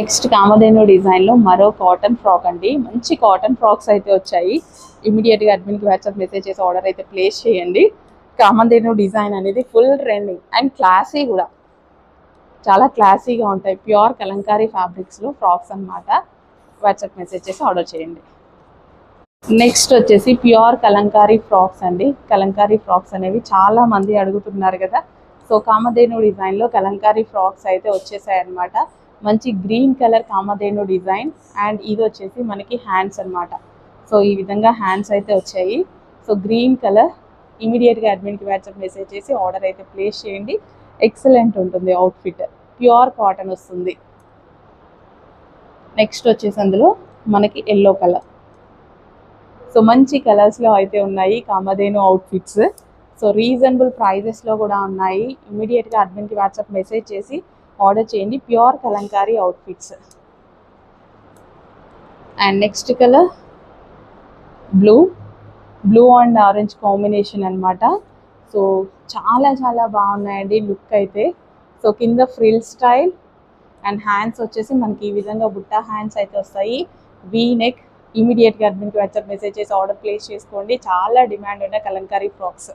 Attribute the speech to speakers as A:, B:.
A: Next Kamadhenu డిజైన్లో మరో cotton frock అండి. మంచి కాటన్ ఫ్రాక్స్ అయితే వచ్చాయి. ఇమీడియట్గా అడ్మిన్కి వాట్సాప్ మెసేజ్ చేసి ఆర్డర్ అయితే ప్లేస్ చేయండి. కామధేను డిజైన్ అనేది ఫుల్ ట్రెండింగ్ అండ్ క్లాసీ కూడా, చాలా క్లాసీగా ఉంటాయి. ప్యూర్ కలంకారీ ఫ్యాబ్రిక్స్లో ఫ్రాక్స్ అనమాట. వాట్సాప్ మెసేజ్ చేసి ఆర్డర్ చేయండి. నెక్స్ట్ వచ్చేసి ప్యూర్ కలంకారీ ఫ్రాక్స్ అండి. కలంకారీ ఫ్రాక్స్ అనేవి చాలా మంది అడుగుతున్నారు కదా. సో కామధేను డిజైన్లో కలంకారీ ఫ్రాక్స్ అయితే వచ్చేసాయి అనమాట. మంచి green colour Kamadhenu design and ఇది వచ్చేసి మనకి హ్యాండ్స్ అనమాట. సో ఈ విధంగా హ్యాండ్స్ అయితే వచ్చాయి. సో గ్రీన్ కలర్, ఇమీడియట్గా అడ్మిన్కి వాట్సాప్ మెసేజ్ చేసి ఆర్డర్ అయితే ప్లేస్ చేయండి. ఎక్సలెంట్ ఉంటుంది అవుట్ఫిట్, ప్యూర్ కాటన్ వస్తుంది. నెక్స్ట్ వచ్చేసి అందులో మనకి ఎల్లో కలర్. సో మంచి కలర్స్లో అయితే ఉన్నాయి కామధేను అవుట్ఫిట్స్. సో రీజనబుల్ ప్రైజెస్లో కూడా ఉన్నాయి. ఇమీడియట్గా అడ్మిన్కి వాట్సాప్ మెసేజ్ చేసి ఆర్డర్ చేయండి. Pure Kalamkari outfits. And next colour blue and orange combination అనమాట. సో చాలా చాలా బాగున్నాయండి లుక్ అయితే. సో కింద ఫ్రిల్ స్టైల్ అండ్ హ్యాండ్స్ వచ్చేసి మనకి ఈ విధంగా బుట్టా హ్యాండ్స్ అయితే వస్తాయి. V neck. ఇమీడియట్గా అడ్మిన్కి వాట్సాప్ మెసేజ్ చేసి ఆర్డర్ ప్లేస్ చేసుకోండి. చాలా డిమాండ్ ఉన్న కలంకారీ ఫ్రాక్స్.